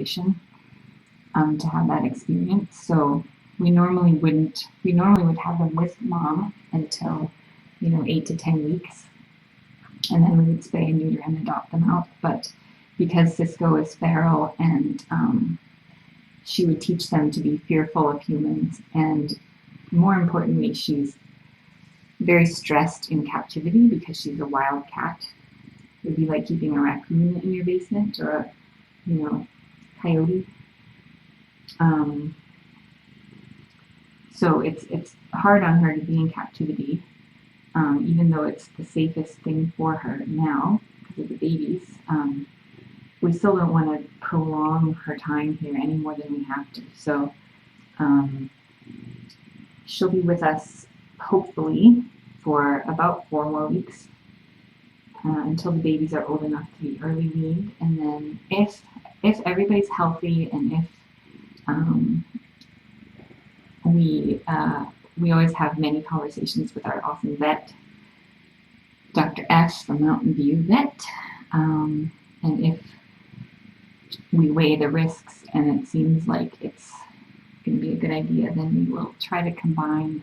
situation to have that experience. So we normally would have them with mom until 8 to 10 weeks, and then we would spay and neuter and adopt them out. But because Sisko is feral, and she would teach them to be fearful of humans, and more importantly, she's very stressed in captivity because she's a wild cat. It would be like keeping a raccoon in your basement, or a coyote. So it's hard on her to be in captivity, even though it's the safest thing for her now because of the babies. We still don't want to prolong her time here any more than we have to. So she'll be with us hopefully for about 4 more weeks, until the babies are old enough to be early weaned. And then if everybody's healthy, and if we always have many conversations with our awesome vet, Dr. Ash from Mountain View Vet, and if we weigh the risks and it seems like it's going to be a good idea, then we will try to combine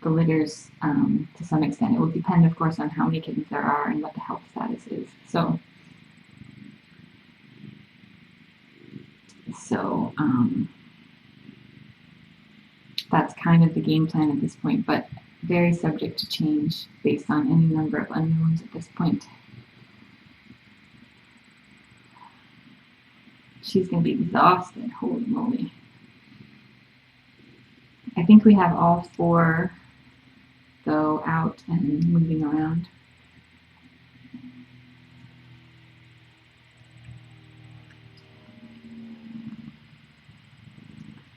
the litters to some extent. It will depend, of course, on how many kittens there are and what the health status is. So that's kind of the game plan at this point, but very subject to change based on any number of unknowns at this point. She's going to be exhausted, holy moly. I think we have all 4, though, out and moving around.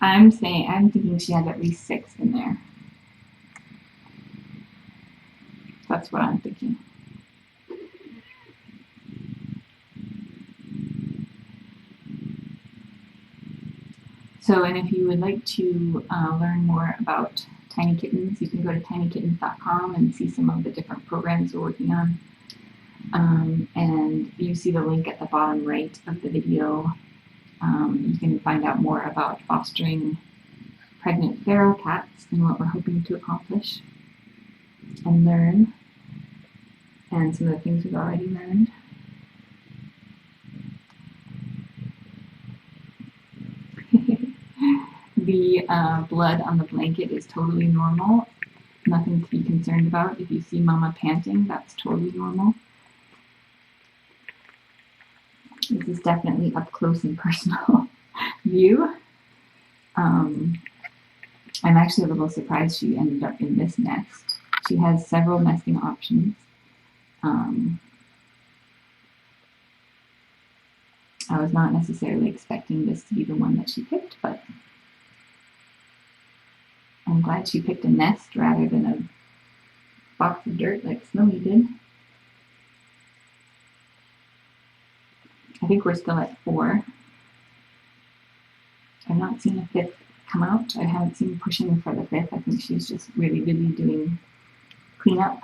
I'm thinking she has at least 6 in there. That's what I'm thinking. So, and if you would like to learn more about Tiny Kittens, you can go to tinykittens.com and see some of the different programs we're working on. And you see the link at the bottom right of the video. You can find out more about fostering pregnant feral cats and what we're hoping to accomplish and learn, and some of the things we've already learned. The blood on the blanket is totally normal. Nothing to be concerned about. If you see Mama panting, that's totally normal. This is definitely up close and personal view. I'm actually a little surprised she ended up in this nest. She has several nesting options. I was not necessarily expecting this to be the one that she picked, but I'm glad she picked a nest rather than a box of dirt like Snowy did. I think we're still at 4. I've not seen a 5th come out. I haven't seen pushing for the 5th. I think she's just really doing cleanup.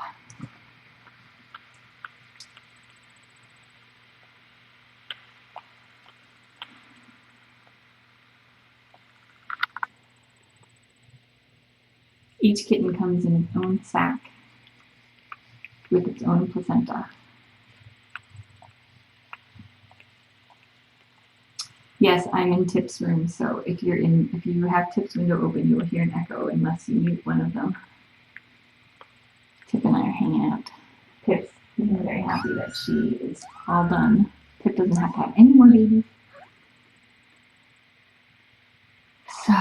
Each kitten comes in its own sack with its own placenta. Yes, I'm in Tip's room, so if you have Tip's window open, you will hear an echo unless you mute one of them. Tip and I are hanging out. Tip's very happy that she is all done. Tip doesn't have to have any more babies. So,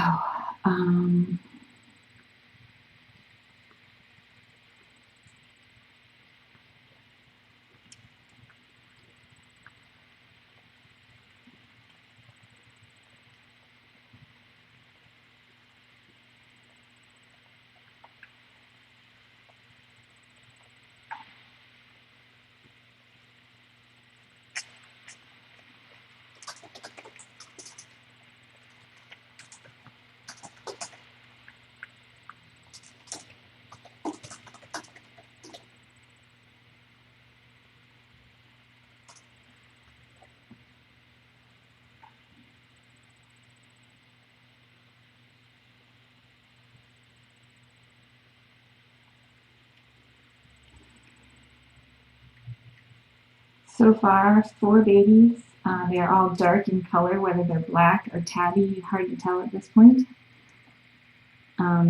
So far, 4 babies. They are all dark in color, whether they're black or tabby, hard to tell at this point.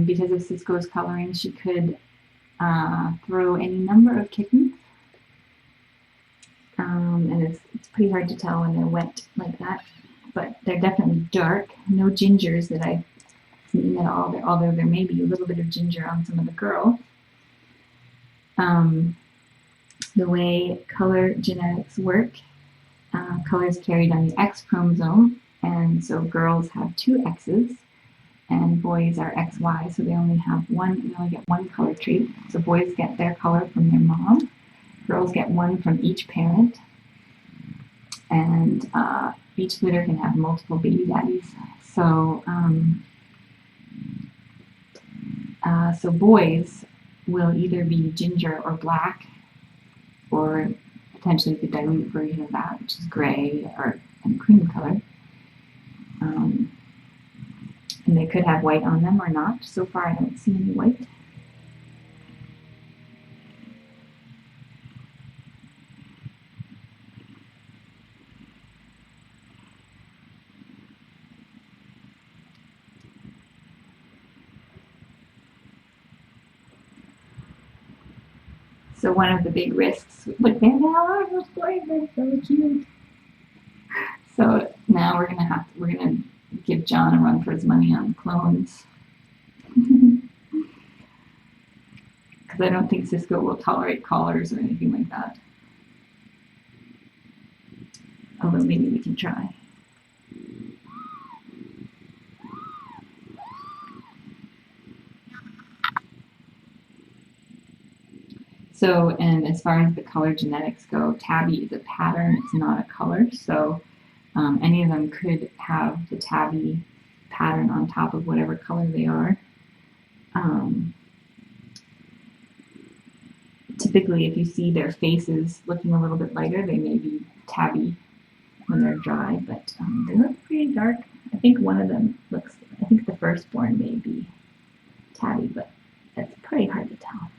Because of Sisko's coloring, she could throw any number of kittens. And it's pretty hard to tell when they're wet like that. But they're definitely dark. No gingers that I've seen at all, although there may be a little bit of ginger on some of the girls. The way color genetics work, color is carried on the X chromosome, and so girls have 2 X's, and boys are XY, so they only get one color trait. So boys get their color from their mom, girls get one from each parent, and each litter can have multiple baby daddies. So, so boys will either be ginger or black, or potentially the dilute version of that, which is gray and cream color. And they could have white on them or not. So far, I don't see any white. So one of the big risks, look, there they are, those boys, they're so cute. So now we're gonna give John a run for his money on clones. Because I don't think Sisko will tolerate collars or anything like that. Although maybe we can try. So, and as far as the color genetics go, tabby is a pattern, it's not a color. So any of them could have the tabby pattern on top of whatever color they are. Typically, if you see their faces looking a little bit lighter, they may be tabby when they're dry, but they look pretty dark. I think one of them looks, I think the firstborn may be tabby, but that's pretty hard to tell.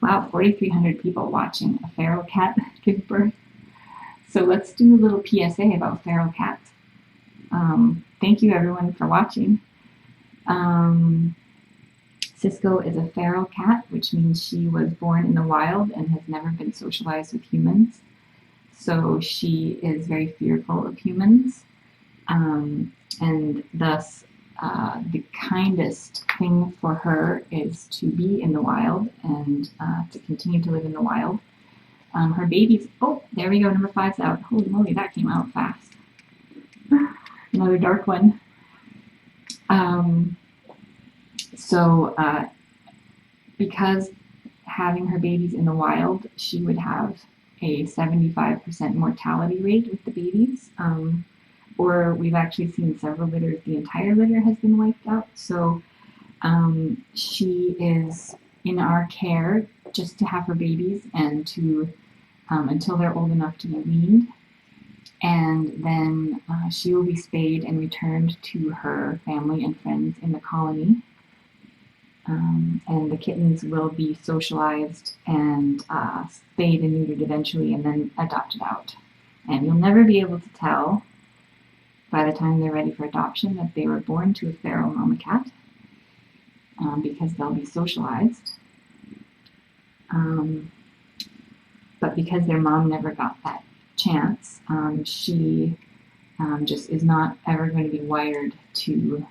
Wow, 4,300 people watching a feral cat give birth. So let's do a little PSA about feral cats. Thank you everyone for watching. Sisko is a feral cat, which means she was born in the wild and has never been socialized with humans. So she is very fearful of humans, and thus the kindest thing for her is to be in the wild and to continue to live in the wild. Her babies, oh, there we go, number 5's out. Holy moly, that came out fast. Another dark one. Because having her babies in the wild, she would have a 75% mortality rate with the babies. Or we've actually seen several litters, the entire litter has been wiped out. So she is in our care just to have her babies and to until they're old enough to be weaned. And then she will be spayed and returned to her family and friends in the colony. And the kittens will be socialized and spayed and neutered eventually and then adopted out. And you'll never be able to tell by the time they're ready for adoption that they were born to a feral mama cat, because they'll be socialized. But because their mom never got that chance, she just is not ever going to be wired to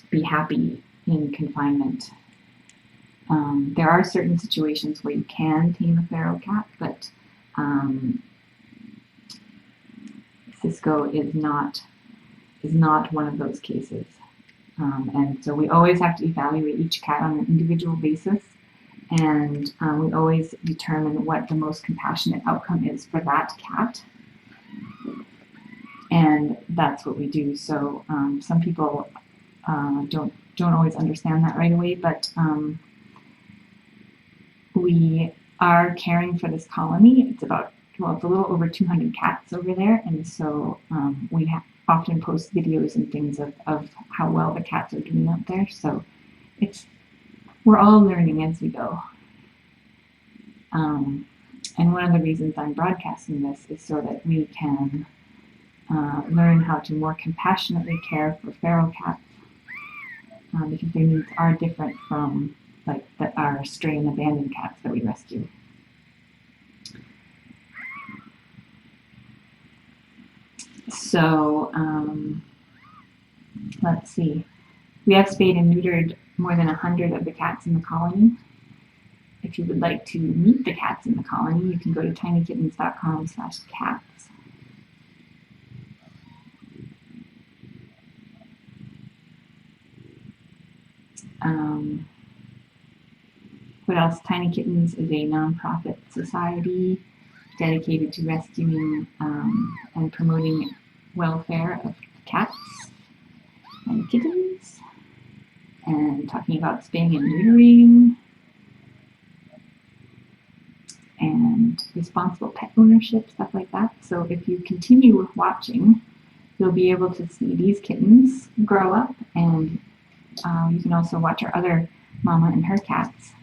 be happy in confinement. There are certain situations where you can tame a feral cat, but Sisko is not one of those cases. And so we always have to evaluate each cat on an individual basis, and we always determine what the most compassionate outcome is for that cat. And that's what we do. So some people don't always understand that right away, but we are caring for this colony. It's a little over 200 cats over there, and so we often post videos and things of how well the cats are doing out there. So we're all learning as we go. And one of the reasons I'm broadcasting this is so that we can learn how to more compassionately care for feral cats, because their needs are different from like our stray and abandoned cats that we rescue. So let's see. We have spayed and neutered more than 100 of the cats in the colony. If you would like to meet the cats in the colony, you can go to tinykittens.com/cats. What else? Tiny Kittens is a nonprofit society dedicated to rescuing and promoting welfare of cats and kittens, and talking about spaying and neutering and responsible pet ownership, stuff like that. So if you continue watching, you'll be able to see these kittens grow up, and you can also watch our other mama and her cats.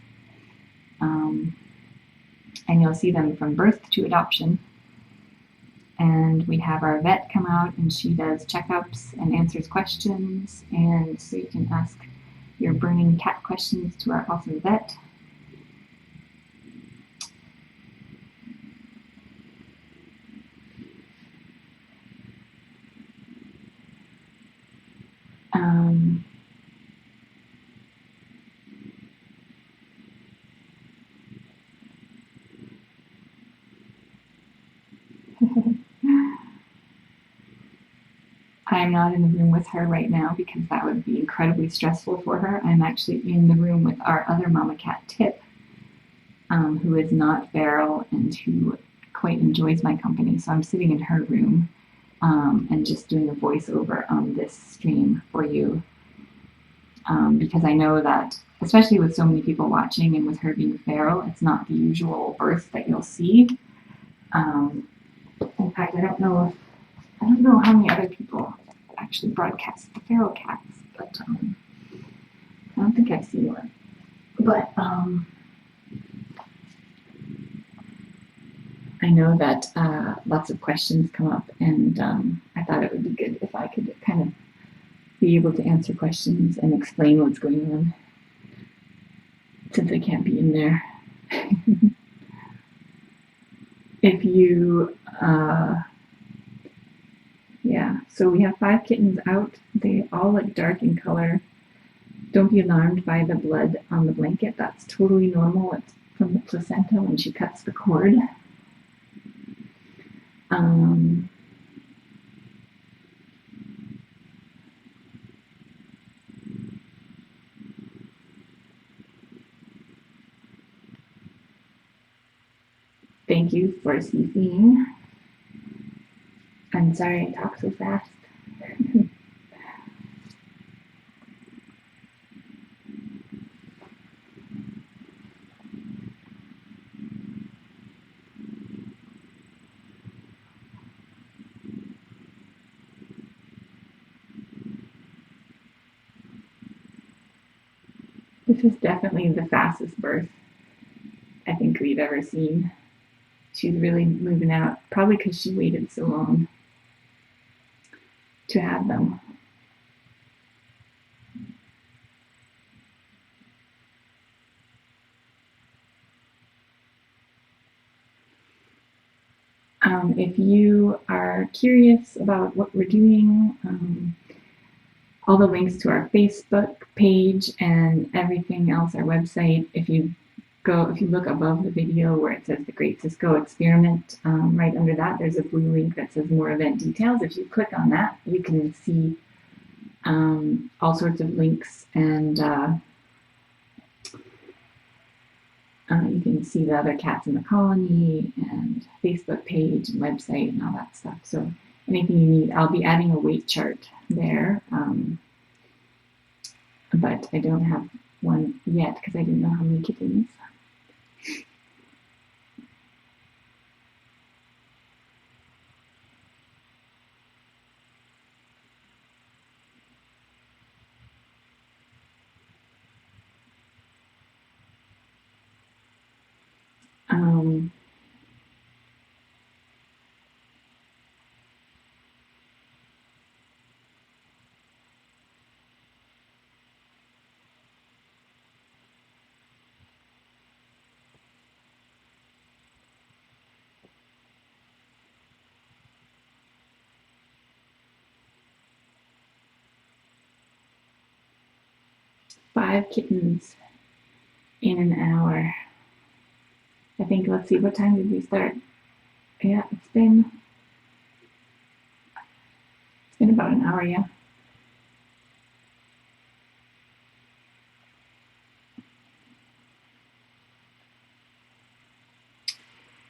And you'll see them from birth to adoption. And we have our vet come out, and she does checkups and answers questions. And so you can ask your burning cat questions to our awesome vet. I'm not in the room with her right now because that would be incredibly stressful for her. I'm actually in the room with our other mama cat, Tip, who is not feral and who quite enjoys my company. So I'm sitting in her room and just doing a voiceover on this stream for you, because I know that, especially with so many people watching and with her being feral, it's not the usual birth that you'll see. In fact, I don't know how many other people actually broadcast the feral cats, but I don't think I've seen one. But I know that lots of questions come up, and I thought it would be good if I could kind of be able to answer questions and explain what's going on, since I can't be in there. If you, yeah, so we have 5 kittens out. They all look dark in color. Don't be alarmed by the blood on the blanket. That's totally normal. It's from the placenta when she cuts the cord. Thank you for ceasing. I'm sorry I talk so fast. This is definitely the fastest birth I think we've ever seen. She's really moving out, probably because she waited so long to have them. If you are curious about what we're doing, all the links to our Facebook page and everything else, our website, if you look above the video where it says the Great Sisko Experiment, right under that there's a blue link that says more event details. If you click on that, you can see all sorts of links, and you can see the other cats in the colony and Facebook page and website and all that stuff. So anything you need, I'll be adding a weight chart there, but I don't have one yet because I didn't know how many kittens. Um, Five kittens in an hour. I think, let's see, what time did we start? Yeah, it's been about an hour, yeah.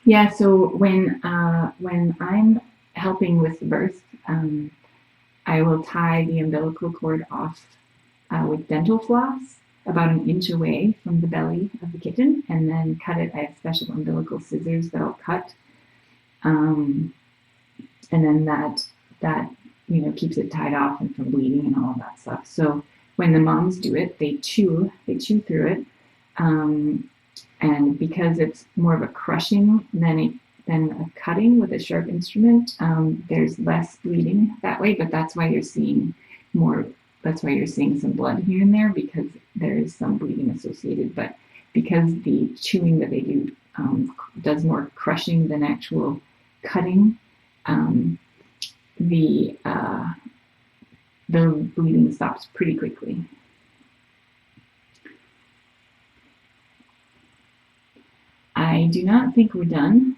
Yeah, so when I'm helping with the birth, I will tie the umbilical cord off with dental floss about an inch away from the belly of the kitten, and then cut it. I have special umbilical scissors that I'll cut, um, and then that keeps it tied off and from bleeding and all of that stuff. So when the moms do it, they chew through it, um, and because it's more of a crushing than a cutting with a sharp instrument, there's less bleeding that way. But that's why you're seeing more. That's why you're seeing some blood here and there, because there is some bleeding associated. But because the chewing that they do does more crushing than actual cutting, um, the the bleeding stops pretty quickly. I do not think we're done.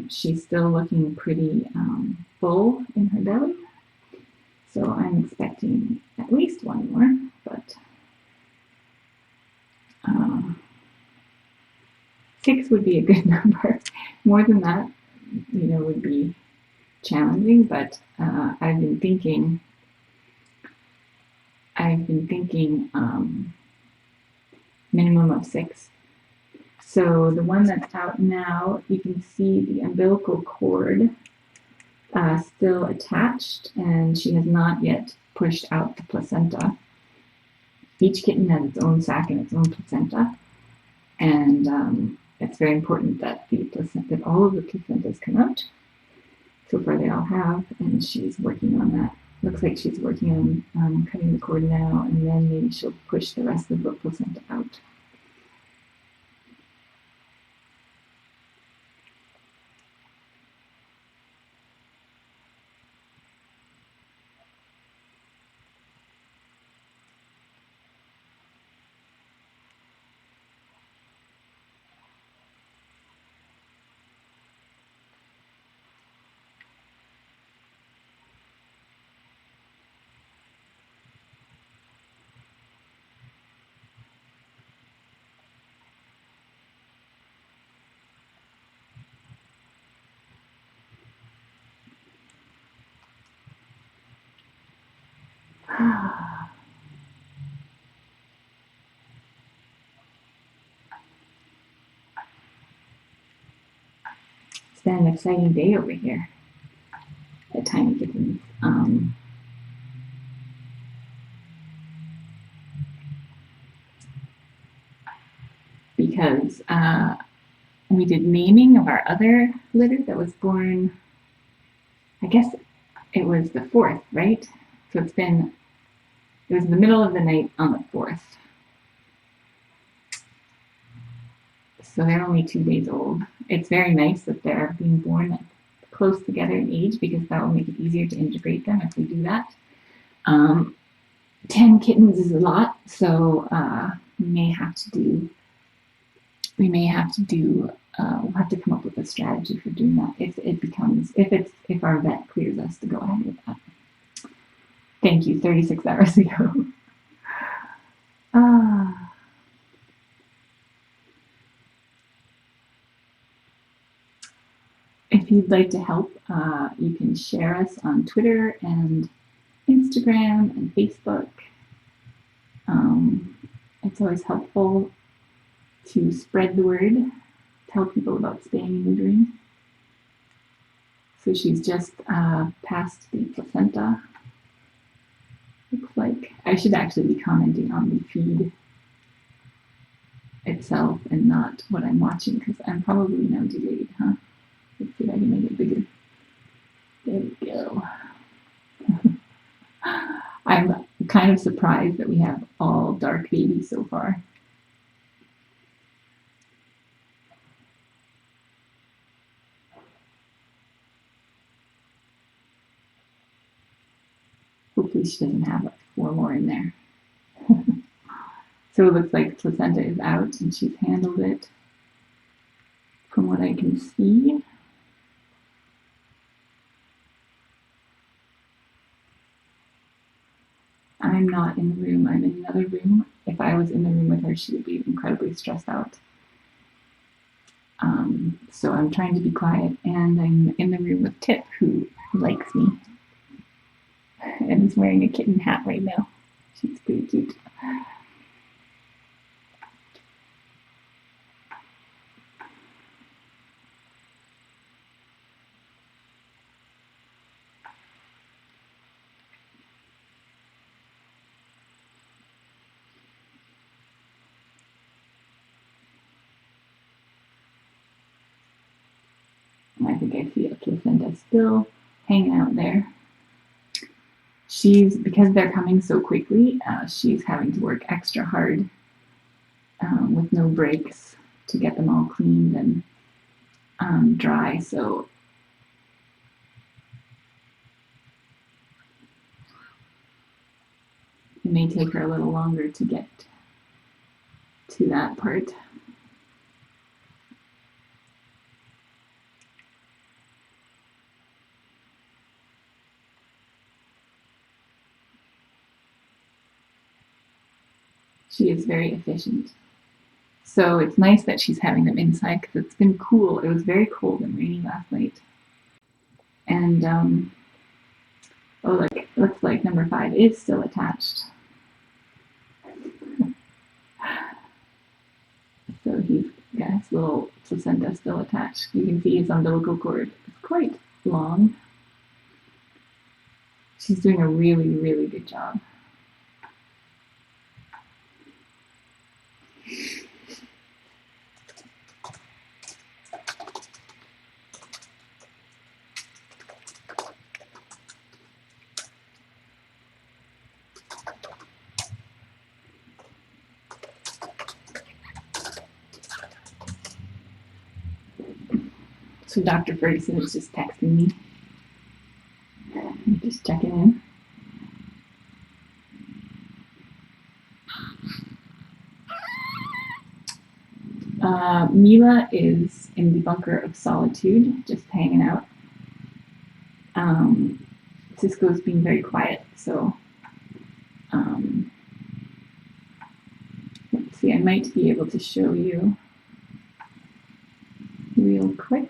She's still looking pretty full in her belly, so I'm expecting at least one more, but uh, 6 would be a good number. More than that, would be challenging, but I've been thinking minimum of 6. So the one that's out now, you can see the umbilical cord still attached, and she has not yet pushed out the placenta. Each kitten has its own sac and its own placenta, and it's very important that that all of the placentas come out. So far, they all have, and she's working on that. Looks like she's working on cutting the cord now, and then maybe she'll push the rest of the placenta out. It's been an exciting day over here at Tiny Kittens. Because we did naming of our other litter that was born, I guess it was the 4th, right? So it was in the middle of the night on the 4th. So they're only 2 days old. It's very nice that they're being born close together in age, because that will make it easier to integrate them if we do that. 10 kittens is a lot, so we may have to do. We'll have to come up with a strategy for doing that if our vet clears us to go ahead with that. Thank you. 36 hours ago. If you'd like to help, you can share us on Twitter and Instagram and Facebook. It's always helpful to spread the word, tell people about spaying and neutering. So she's just passed the placenta. Looks like I should actually be commenting on the feed itself and not what I'm watching, because I'm probably now delayed, huh? Let's see if I can make it bigger. There we go. I'm kind of surprised that we have all dark babies so far. Hopefully she doesn't have like 4 more in there. So it looks like placenta is out and she's handled it from what I can see. I'm not in the room, I'm in another room. If I was in the room with her, she would be incredibly stressed out. So I'm trying to be quiet, and I'm in the room with Tip, who likes me and is wearing a kitten hat right now. She's pretty cute. I think I see a placenta still hanging out there. Because they're coming so quickly, she's having to work extra hard with no breaks to get them all cleaned and dry. So it may take her a little longer to get to that part. She is very efficient. So it's nice that she's having them inside because it's been cool. It was very cold and rainy last night. And oh, look, it looks like number 5 is still attached. So he's got his little placenta still attached. You can see his umbilical cord is quite long. She's doing a really, really good job. So Dr. Ferguson is just texting me. I'm just checking in. Mila is in the bunker of solitude, just hanging out. Sisko's being very quiet, so let's see, I might be able to show you real quick.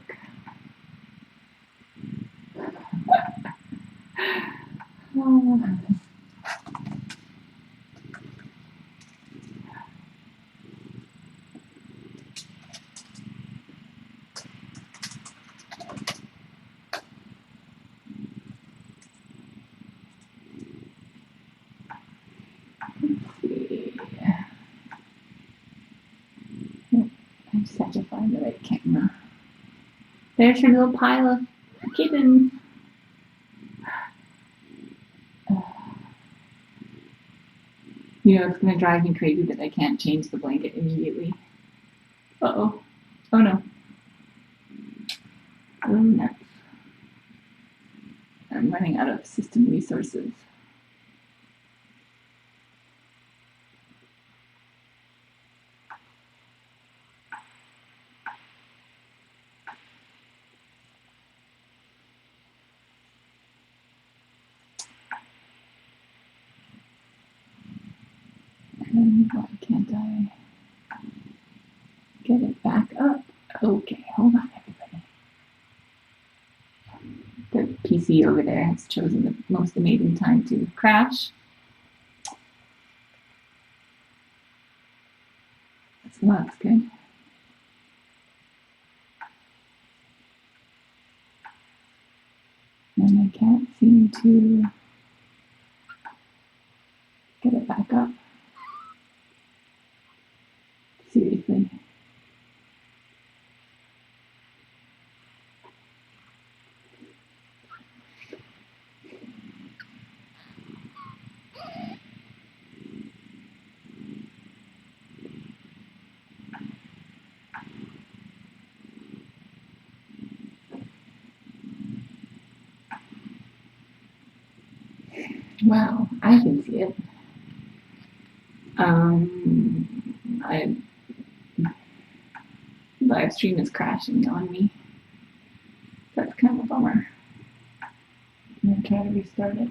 I just have to find the right camera. There's your little pile of kittens. You know, it's going to drive me crazy that I can't change the blanket immediately. Uh-oh. Oh, no. Oh, no. I'm running out of system resources. And why can't I get it back up? Okay, hold on, everybody. The PC over there has chosen the most amazing time to crash. So that's good. And I can't seem to get it back up. Seriously. Wow, I can see it. Live stream is crashing on me. That's kind of a bummer. I'm gonna try to restart it.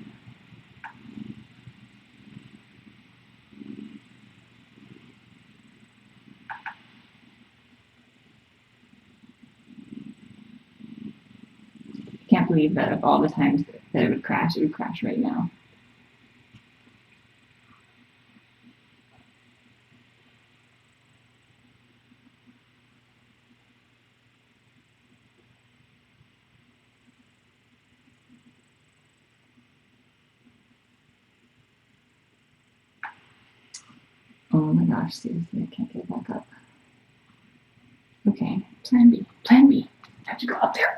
Can't believe that of all the times that it would crash right now. Oh my gosh, seriously, I can't get it back up. Okay, plan B. Plan B. I have to go up there.